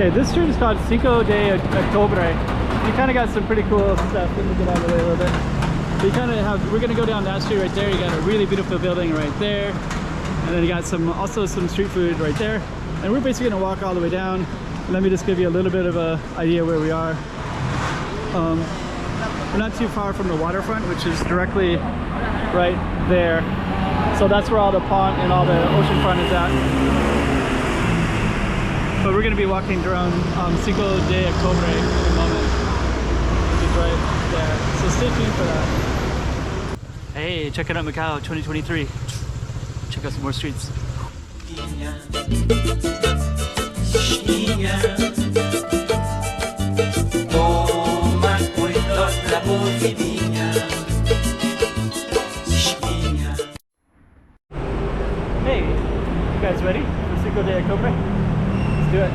Okay, this street is called Cinco de Octubre. You kind of got some pretty cool stuff. Let me get out of the way a little bit. So you kind of have, we're gonna go down that street right there. You got a really beautiful building right there, and then you got also some street food right there. And we're basically gonna walk all the way down. Let me just give you a little bit of an idea where we are. We're not too far from the waterfront, which is directly right there. So that's where all the pond and all the ocean front is at. But we're going to be walking around Cinco de Octubre in a moment, which is right there. So stay tuned for that. Hey, check it out, Macau 2023. Check out some more streets. Hey, you guys ready for Cinco de Octubre? Do it.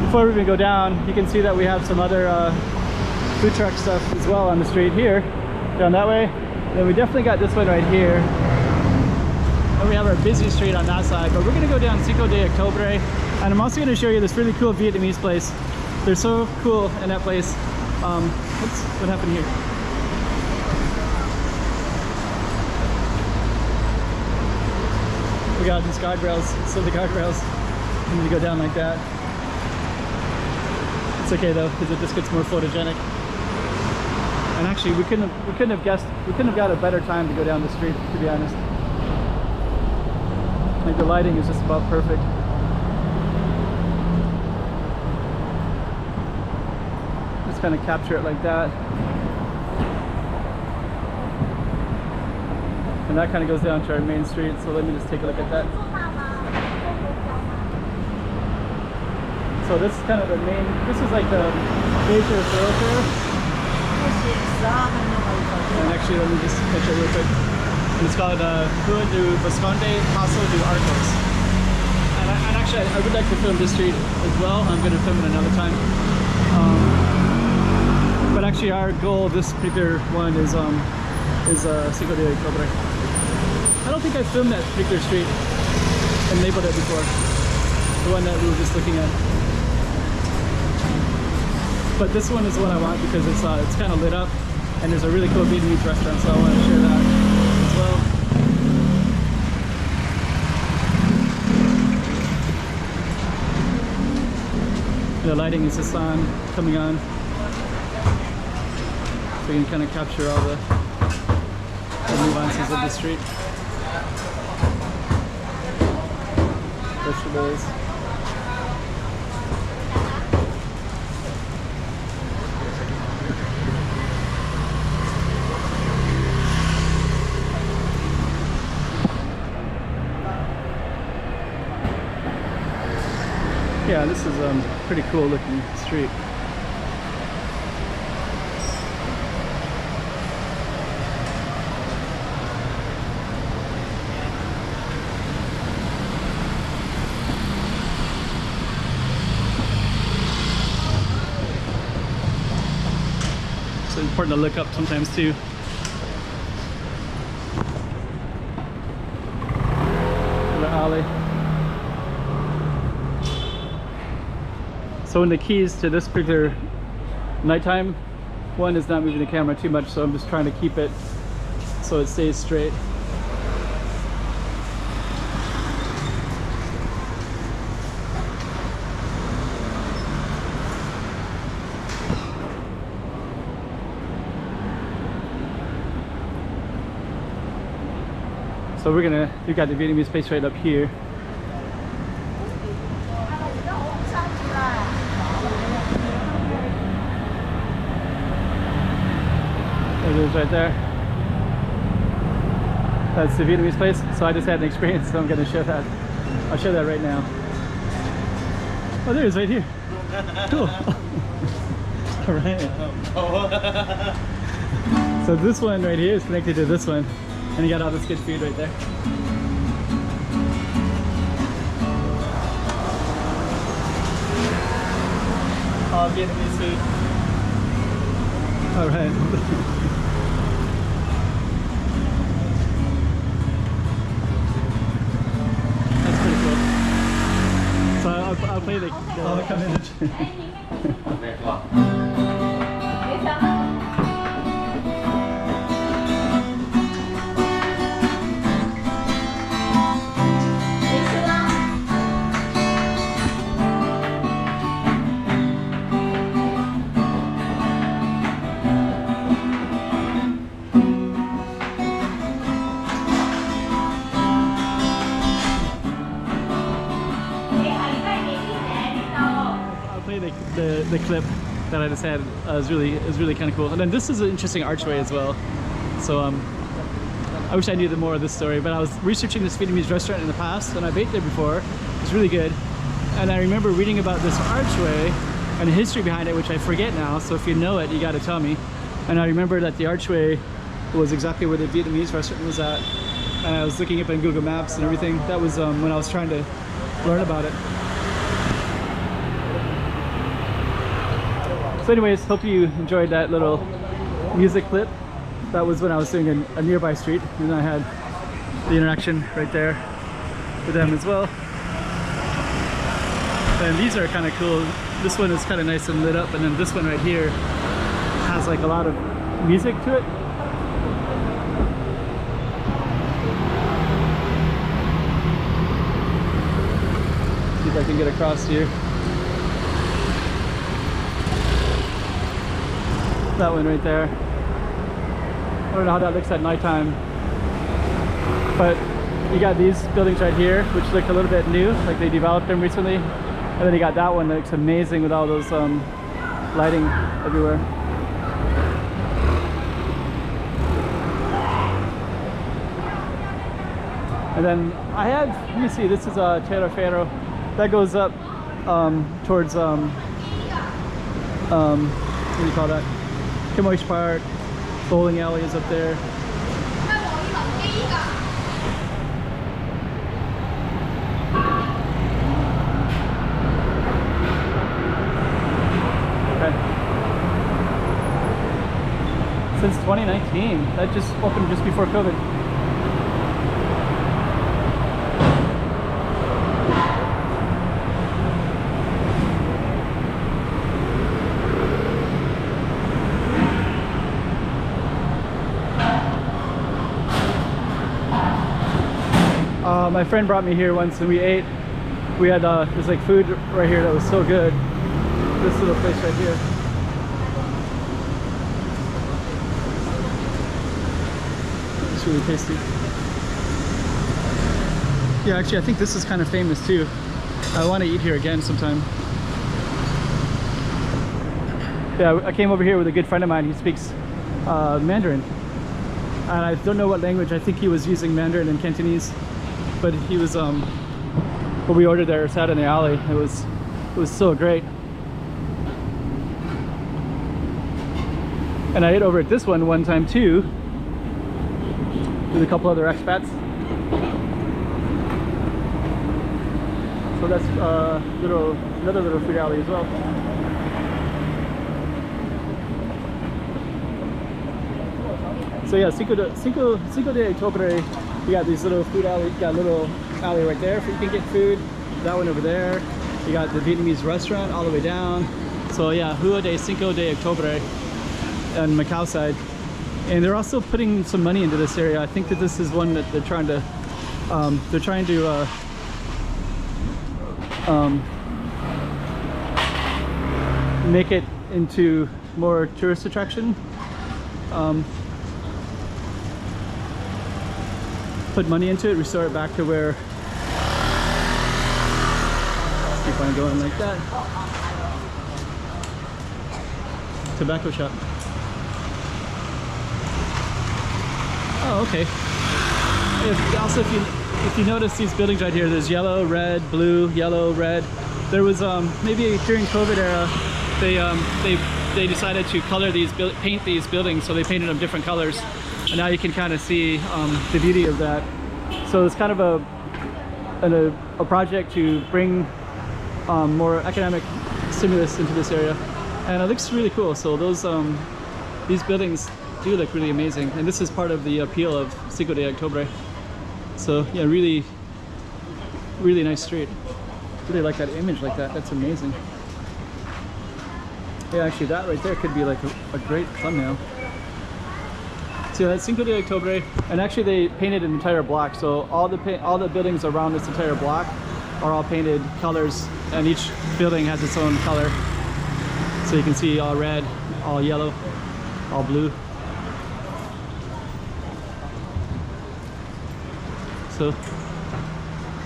Before we even go down, you can see that we have some other food truck stuff as well on the street here, down that way. And then we definitely got this one right here. And we have our busy street on that side, but we're gonna go down Cinco de Octubre. And I'm also gonna show you this really cool Vietnamese place. They're so cool in that place. What happened here? We got these guardrails, so the guardrails need to go down like that. It's okay though, because it just gets more photogenic. And actually, we couldn't have got a better time to go down the street, to be honest. Like the lighting is just about perfect. Just kind of capture it like that. And that kind of goes down to our main street, so let me just take a look at that. So this is kind of the main, this is like the major thoroughfare. And actually, let me just catch it real quick. It's called Rua do Visconde Passo do Arcos. And actually, I would like to film this street as well. I'm going to film it another time. But actually, our goal, this particular one is Cinco de Octubre. I don't think I filmed that particular street and labeled it before. The one that we were just looking at. But this one is the one I want because it's kind of lit up and there's a really cool Vietnamese restaurant, so I want to share that as well. The lighting is just coming on. So you can kind of capture all the nuances of the street. Vegetables. Yeah, this is a pretty cool looking street. It's important to look up sometimes too. The alley. So in the keys to this particular nighttime one is not moving the camera too much, so I'm just trying to keep it so it stays straight. So we've got the Vietnamese place right up here. There it is right there. That's the Vietnamese place. So I just had an experience, so I'm going to show that. I'll show that right now. Oh, there it is right here. Cool. All right. So this one right here is connected to this one. And you got all this good food right there. All Vietnamese food. All right. That's pretty cool. So I'll play the comment. The clip that I just had is really kind of cool. And then this is an interesting archway as well. So I wish I knew more of this story, but I was researching this Vietnamese restaurant in the past and I've ate there before. It's really good. And I remember reading about this archway and the history behind it, which I forget now. So if you know it, you got to tell me. And I remember that the archway was exactly where the Vietnamese restaurant was at. And I was looking up in Google Maps and everything. That was when I was trying to learn about it. So anyways, hope you enjoyed that little music clip. That was when I was doing a nearby street, and then I had the interaction right there with them as well. And these are kind of cool. This one is kind of nice and lit up, and then this one right here has like a lot of music to it. See if I can get across here. That one right there. I don't know how that looks at nighttime, but you got these buildings right here which look a little bit new, like they developed them recently, and then you got that one that looks amazing with all those lighting everywhere. And then I had, let me see, this is Terra Ferro that goes up towards what do you call that? Camoish Park, bowling alley is up there. Okay. Since 2019, that just opened just before COVID. My friend brought me here once and we ate. We had there's like food right here that was so good. This little place right here. It's really tasty. Yeah, actually I think this is kind of famous too. I want to eat here again sometime. Yeah, I came over here with a good friend of mine. He speaks Mandarin. And I don't know what language. I think he was using Mandarin and Cantonese. But he was what we ordered there sat in the alley. It was so great. And I ate over at this one time too with a couple other expats. So that's another little food alley as well. So yeah, Cinco de Octubre. You got these little food alleys. You got a little alley right there you can get food. That one over there. You got the Vietnamese restaurant all the way down. So yeah, Rua de Cinco de Octubre on Macau side. And they're also putting some money into this area. I think that this is one that they're trying to make it into more tourist attraction. Put money into it, restore it back to where. Let's keep on going like that. Tobacco shop. Oh, okay. Also, if you notice these buildings right here, there's yellow, red, blue, yellow, red. There was maybe during COVID era, they decided to paint these buildings, so they painted them different colors. And now you can kind of see the beauty of that. So it's kind of a project to bring more economic stimulus into this area, and it looks really cool. So these buildings do look really amazing, and this is part of the appeal of Cinco de Octubre. So yeah, really nice street. really like that image like that. That's amazing. Yeah, actually that right there could be like a great thumbnail. So that's Cinco de Octubre, and actually they painted an entire block. So all the buildings around this entire block are all painted colors, and each building has its own color. So you can see all red, all yellow, all blue. So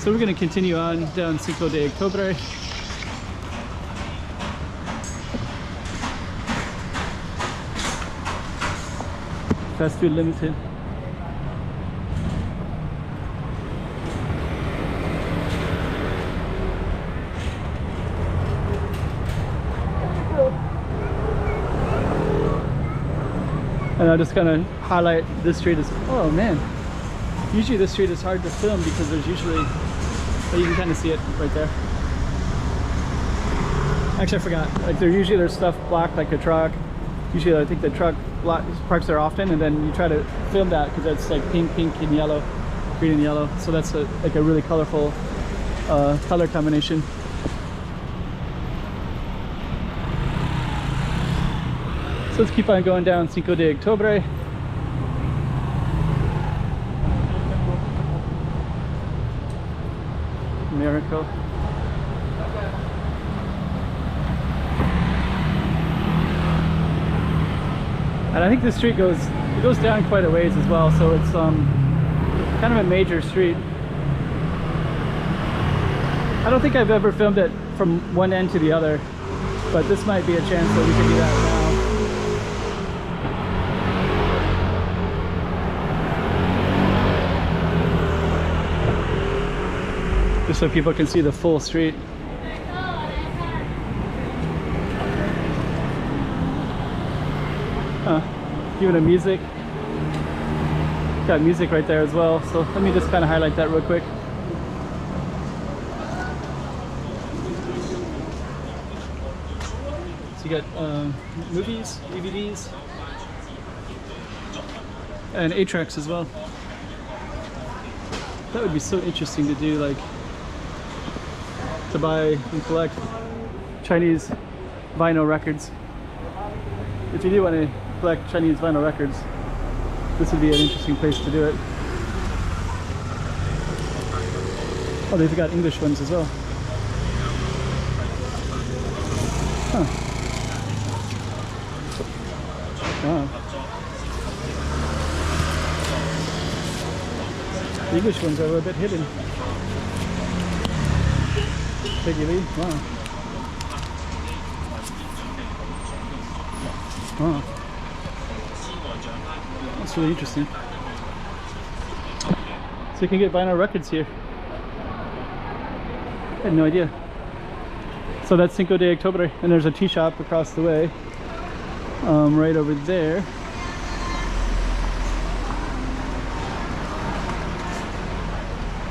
we're going to continue on down Cinco de Octubre. Fast food limited. And I'll just kind of highlight this street as, oh man, usually this street is hard to film because there's usually, but you can kind of see it right there. Actually I forgot, like there's stuff blocked like a truck. Usually I think the truck parks there often, and then you try to film that because it's like pink and yellow, green and yellow. So that's like a really colorful color combination. So let's keep on going down Cinco de Octubre. Miracle. And I think this street goes down quite a ways as well, so it's kind of a major street. I don't think I've ever filmed it from one end to the other, but this might be a chance that we can do that now. Just so people can see the full street. Even a music. Got music right there as well. So let me just kind of highlight that real quick. So you got movies, DVDs, and 8-tracks as well. That would be so interesting to do, like to buy and collect Chinese vinyl records. If you do want to collect Chinese vinyl records, this would be an interesting place to do it. Oh, they've got English ones as well. Huh. Wow. The English ones are a bit hidden. Peggy Lee, wow. Wow. That's really interesting. So you can get vinyl records here. I had no idea. So that's Cinco de Octubre, and there's a tea shop across the way, right over there.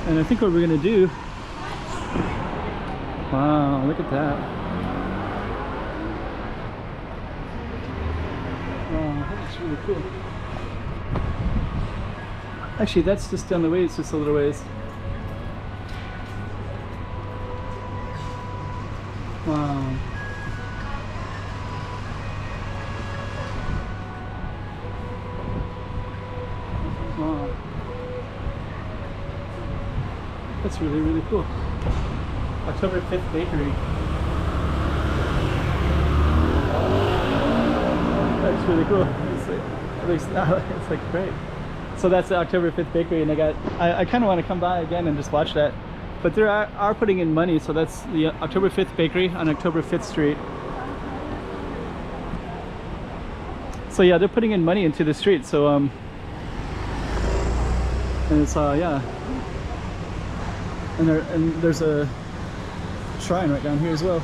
And I think what we're gonna do, wow, look at that. Wow, that's really cool. Actually, that's just down the way, it's just a little ways. Wow. Wow. That's really, really cool. October 5th Bakery. That's really cool. It's like great. So that's the October 5th Bakery, and I kind of want to come by again and just watch that. But they are putting in money, so that's the October 5th Bakery on October 5th Street. So yeah, they're putting in money into the street. So and it's yeah, and there's a shrine right down here as well,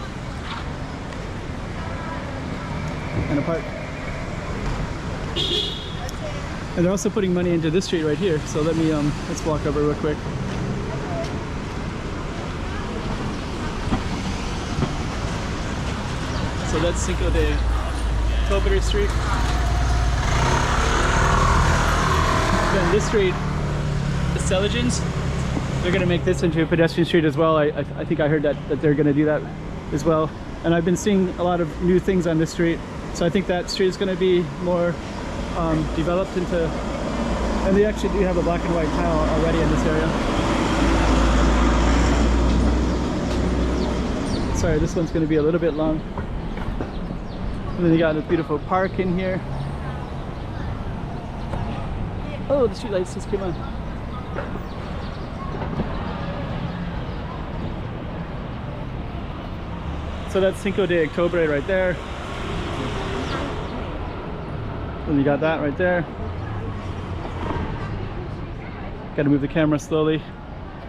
and a park. And they're also putting money into this street right here. So let me let's walk over real quick. So that's Cinco de Octubre Street. Then this street is Celigins. they're gonna make this into a pedestrian street as well. I think I heard that they're gonna do that as well. And I've been seeing a lot of new things on this street, so I think that street is gonna be more developed into. And they actually do have a black and white tile already in this area. Sorry, this one's gonna be a little bit long. And then you got a beautiful park in here. Oh, the street lights just came on. So that's Cinco de Octubre right there. And you got that right there. Got to move the camera slowly.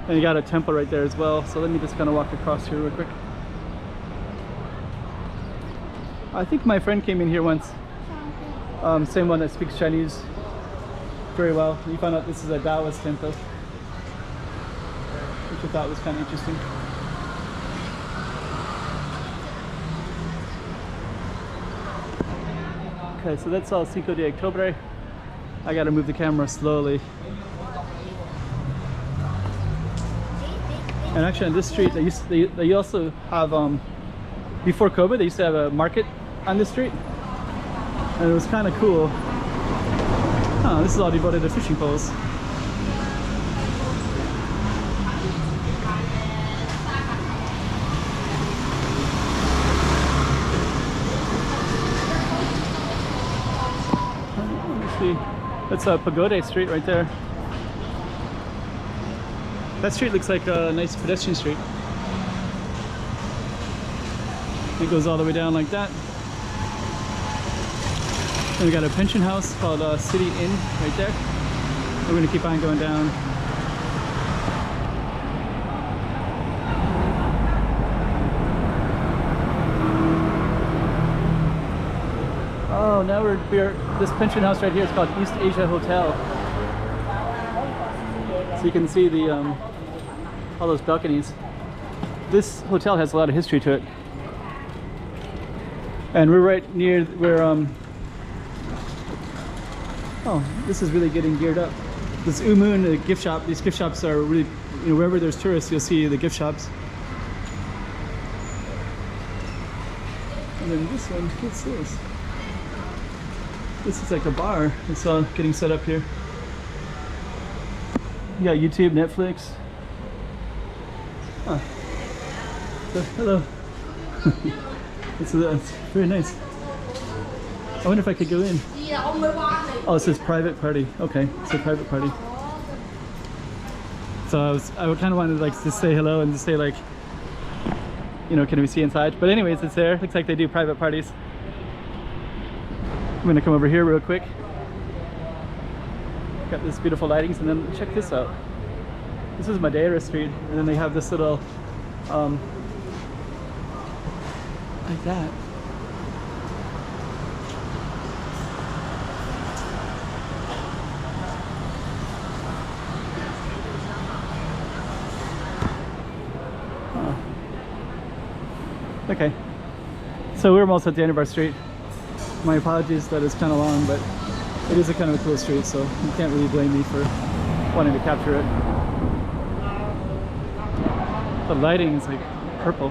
And you got a temple right there as well. So let me just kind of walk across here real quick. I think my friend came in here once. Same one that speaks Chinese very well. You found out this is a Taoist temple, which I thought was kind of interesting. Okay, so that's all Cinco de Octubre. I gotta move the camera slowly. And actually on this street, they also have, before COVID, they used to have a market on this street. And it was kind of cool. Oh, this is all devoted to fishing poles. That's a Pagoda Street right there. That street looks like a nice pedestrian street. It goes all the way down like that. And we got a pension house called City Inn right there. We're gonna keep on going down. Oh, now we're this pension house right here is called East Asia Hotel. So you can see the all those balconies. This hotel has a lot of history to it, and we're right near where oh, this is really getting geared up. This Umoon, the gift shop. These gift shops are really, you know, wherever there's tourists, you'll see the gift shops. And then this one, what's this? This is like a bar. It's all getting set up here. You got YouTube, Netflix. Huh. So, hello. It's very nice. I wonder if I could go in. Oh, it says private party. Okay, it's a private party. So I kind of wanted to like just say hello and just say like, you know, can we see inside? But anyways, it's there. Looks like they do private parties. I'm gonna come over here real quick. Got this beautiful lightings, and then check this out. This is Madeira Street, and then they have this little, like that. Okay, so we're almost at the end of our street. My apologies that it's kind of long, but it is a kind of a cool street, so you can't really blame me for wanting to capture it. The lighting is like purple.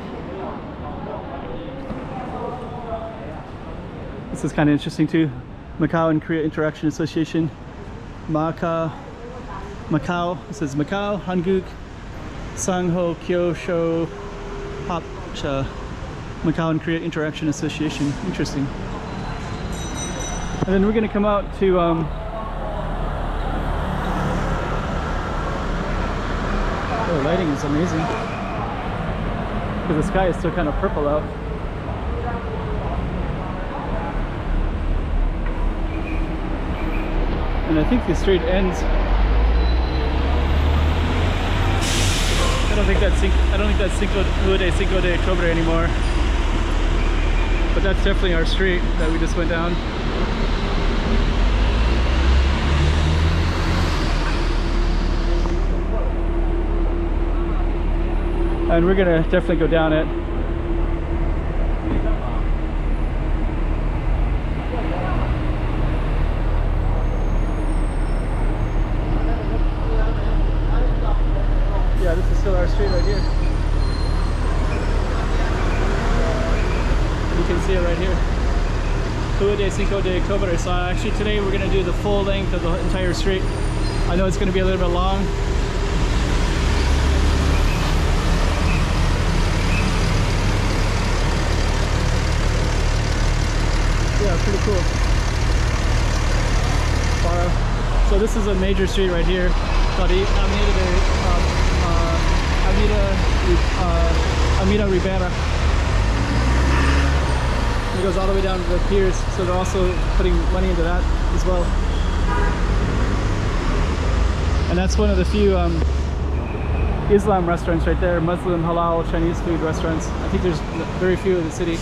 This is kind of interesting too. Macau and Korea Interaction Association. Macau. It says Macau, Hanguk, Sangho, Kyosho, Hapcha. Macau and Korea Interaction Association. Interesting. And then we're going to come out to the lighting is amazing because the sky is still kind of purple out. And I think the street ends. I don't think that's Cinco de Octubre anymore. But that's definitely our street that we just went down. And we're gonna definitely go down it. Yeah, this is still our street right here. You can see it right here. Rua de Cinco de Outubro. So actually today we're going to do the full length of the entire street. I know it's going to be a little bit long. Yeah, pretty cool. So this is a major street right here called Avenida Ribera. It goes all the way down to the piers, so they're also putting money into that as well. And that's one of the few Islam restaurants right there, Muslim halal Chinese food restaurants. I think there's very few in the city.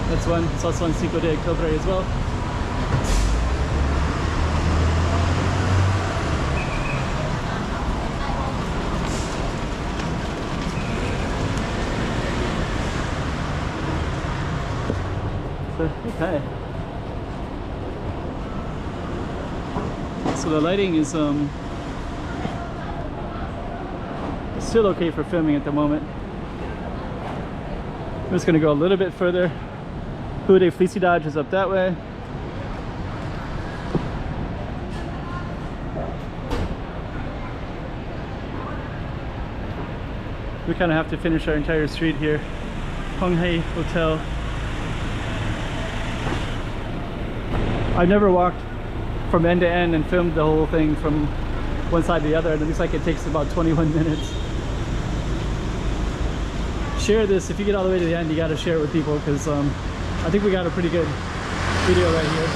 That's one. It's also on Cinco de Outubro as well. Okay. So the lighting is still okay for filming at the moment. I'm just gonna go a little bit further. Rua de Felicidade is up that way. We kind of have to finish our entire street here. Honghae Hotel. I've never walked from end to end and filmed the whole thing from one side to the other, and it looks like it takes about 21 minutes. Share this. If you get all the way to the end, you got to share it with people, because I think we got a pretty good video right here.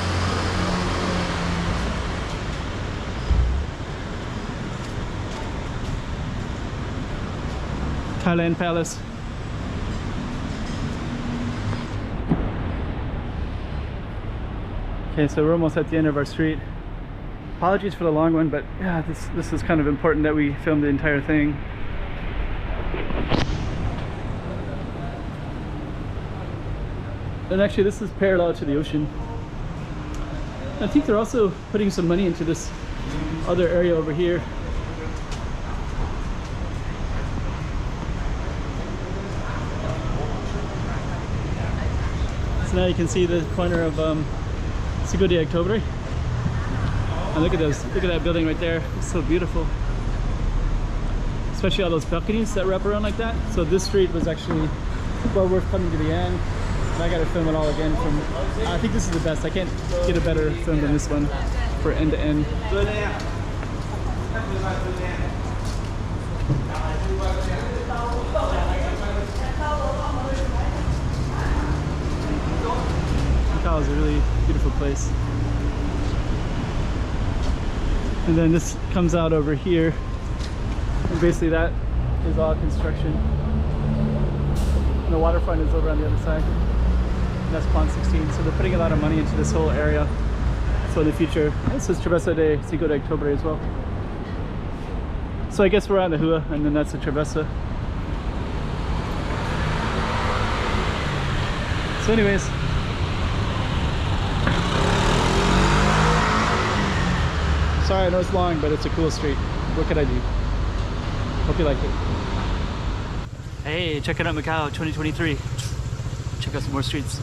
Thailand Palace. Okay, so we're almost at the end of our street. Apologies for the long one, but yeah, this is kind of important that we film the entire thing. And actually this is parallel to the ocean. I think they're also putting some money into this other area over here. So now you can see the corner of Cinco de Outubro. And look at those, look at that building right there. It's so beautiful. Especially all those balconies that wrap around like that. So this street was actually well worth coming to the end. And I gotta film it all again from, I think this is the best. I can't get a better film than this one for end to end. Macau is a really beautiful place. And then this comes out over here, and basically that is all construction. And the waterfront is over on the other side. And that's Pond 16. So they're putting a lot of money into this whole area. So in the future, this is Travessa de Cinco de Outubro as well. So I guess we're on the Rua, and then that's the Travessa. So anyways, sorry, I know it's long, but it's a cool street. What could I do? Hope you like it. Hey, check it out, Macau 2023. Check out some more streets.